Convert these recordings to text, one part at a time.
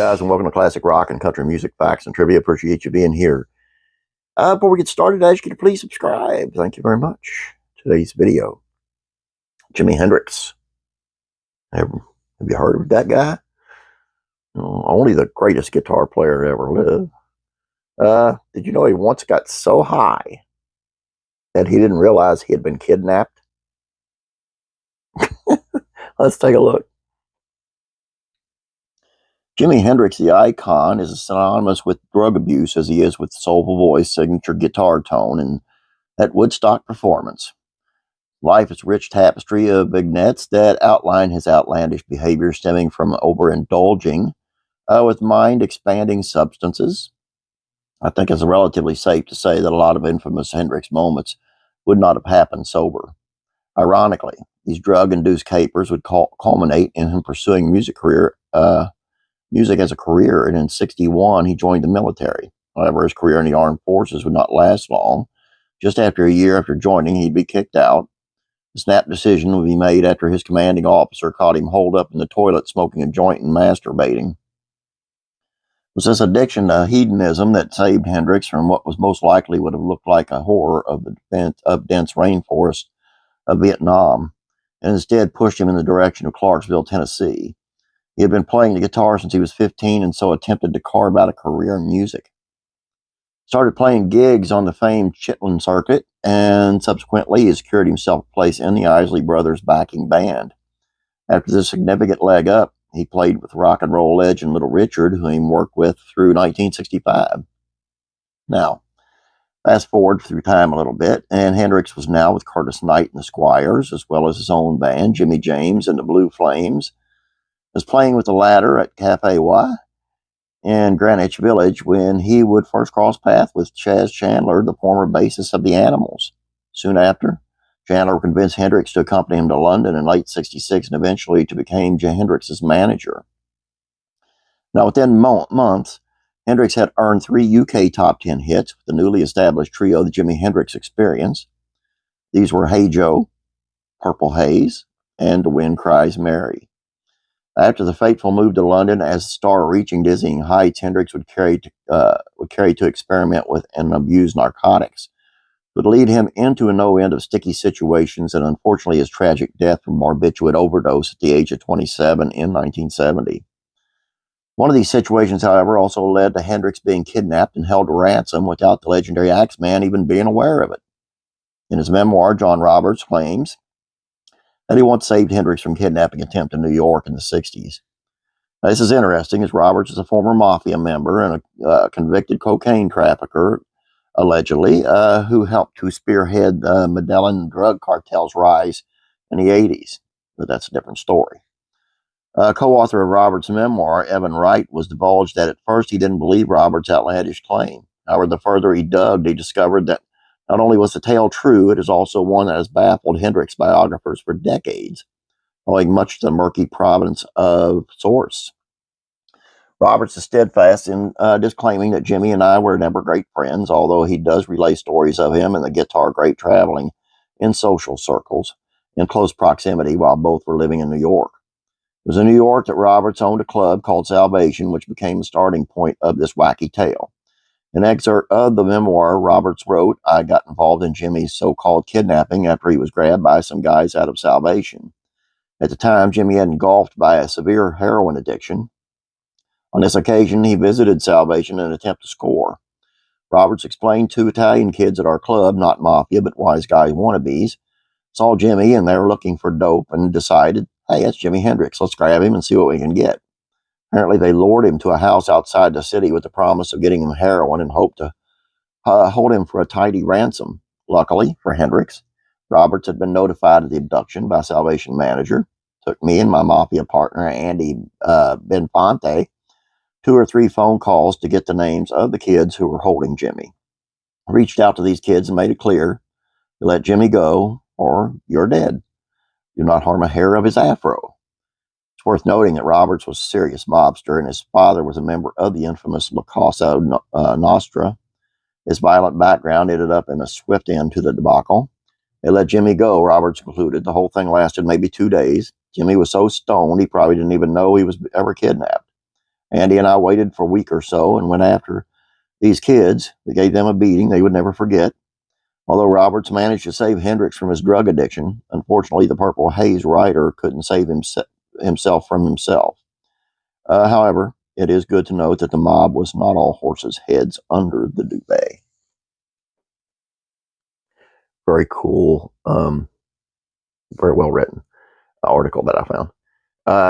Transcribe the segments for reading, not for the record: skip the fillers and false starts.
guys, and welcome to Classic Rock and Country Music Facts and Trivia. Appreciate you being here. Before we get started, I ask you to please subscribe. Thank you very much. Today's video, Jimi Hendrix. Have you heard of that guy? Only the greatest guitar player ever lived. Did you know he once got so high that he didn't realize he had been kidnapped? Let's take a look. Jimi Hendrix, the icon, is as synonymous with drug abuse as he is with soulful voice, signature guitar tone, and that Woodstock performance. Life is a rich tapestry of vignettes that outline his outlandish behavior stemming from overindulging with mind-expanding substances. I think it's relatively safe to say that a lot of infamous Hendrix moments would not have happened sober. Ironically, these drug-induced capers would culminate in him pursuing music as a career, and in 1961 he joined the military. However, his career in the armed forces would not last long. Just after a year after joining, he'd be kicked out. The snap decision would be made after his commanding officer caught him holed up in the toilet smoking a joint and masturbating. It was this addiction to hedonism that saved Hendrix from what was most likely would have looked like a horror of the dense rainforest of Vietnam, and instead pushed him in the direction of Clarksville, Tennessee. He had been playing the guitar since he was 15 and so attempted to carve out a career in music. Started playing gigs on the famed Chitlin circuit, and subsequently he secured himself a place in the Isley Brothers' backing band. After this significant leg up, he played with rock and roll legend Little Richard, whom he worked with through 1965. Now, fast forward through time a little bit, and Hendrix was now with Curtis Knight and the Squires, as well as his own band, Jimmy James and the Blue Flames. Was playing with the latter at Cafe Y in Greenwich Village when he would first cross paths with Chaz Chandler, the former bassist of the Animals. Soon after, Chandler convinced Hendrix to accompany him to London in late 1966 and eventually to become Hendrix's manager. Now, within months, Hendrix had earned 3 UK top 10 hits with the newly established trio, the Jimi Hendrix Experience. These were Hey Joe, Purple Haze, and The Wind Cries Mary. After the fateful move to London, as the star reaching dizzying heights, Hendrix would carry to experiment with and abuse narcotics, would lead him into a no end of sticky situations, and unfortunately his tragic death from barbiturate overdose at the age of 27 in 1970. One of these situations, however, also led to Hendrix being kidnapped and held to ransom without the legendary Axeman even being aware of it. In his memoir, John Roberts claims that he once saved Hendrix from kidnapping attempt in New York in the 60s. Now, this is interesting, as Roberts is a former mafia member and a convicted cocaine trafficker, allegedly, who helped to spearhead the Medellin drug cartel's rise in the 80s. But that's a different story. Co-author of Roberts' memoir, Evan Wright, was divulged that at first he didn't believe Roberts' outlandish claim. However, the further he dug, he discovered that not only was the tale true, it is also one that has baffled Hendrix biographers for decades, owing much to the murky provenance of source. Roberts is steadfast in disclaiming that Jimmy and I were never great friends, although he does relay stories of him and the guitar great traveling in social circles in close proximity while both were living in New York. It was in New York that Roberts owned a club called Salvation, which became the starting point of this wacky tale. An excerpt of the memoir Roberts wrote, I got involved in Jimmy's so-called kidnapping after he was grabbed by some guys out of Salvation. At the time, Jimmy had engulfed by a severe heroin addiction. On this occasion, he visited Salvation in an attempt to score. Roberts explained 2 Italian kids at our club, not mafia, but wise guys wannabes, saw Jimmy and they were looking for dope and decided, hey, that's Jimi Hendrix. Let's grab him and see what we can get. Apparently, they lured him to a house outside the city with the promise of getting him heroin and hoped to hold him for a tidy ransom. Luckily for Hendrix, Roberts had been notified of the abduction by Salvation manager. Took me and my mafia partner, Andy Benfonte, 2 or 3 phone calls to get the names of the kids who were holding Jimmy. I reached out to these kids and made it clear, you let Jimmy go or you're dead. Do not harm a hair of his afro. It's worth noting that Roberts was a serious mobster, and his father was a member of the infamous La Cosa Nostra. His violent background ended up in a swift end to the debacle. They let Jimmy go, Roberts concluded. The whole thing lasted maybe 2 days. Jimmy was so stoned he probably didn't even know he was ever kidnapped. Andy and I waited for a week or so and went after these kids. We gave them a beating they would never forget. Although Roberts managed to save Hendrix from his drug addiction, unfortunately, the Purple Haze writer couldn't save himself from himself. However, it is good to note that the mob was not all horses' heads under the duvet. Very cool, very well written article that I found.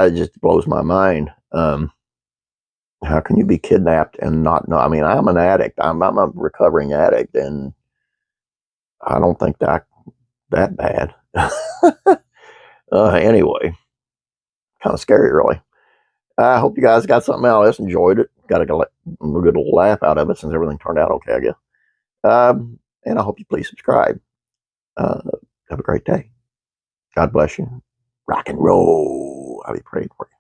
It just blows my mind. How can you be kidnapped and not know? I mean, I'm an addict. I'm a recovering addict, and I don't think that bad. Anyway, kind of scary, really. I hope you guys got something out of this, enjoyed it, got a good laugh out of it since everything turned out okay, I guess. And I hope you please subscribe. Have a great day. God bless you. Rock and roll. I'll be praying for you.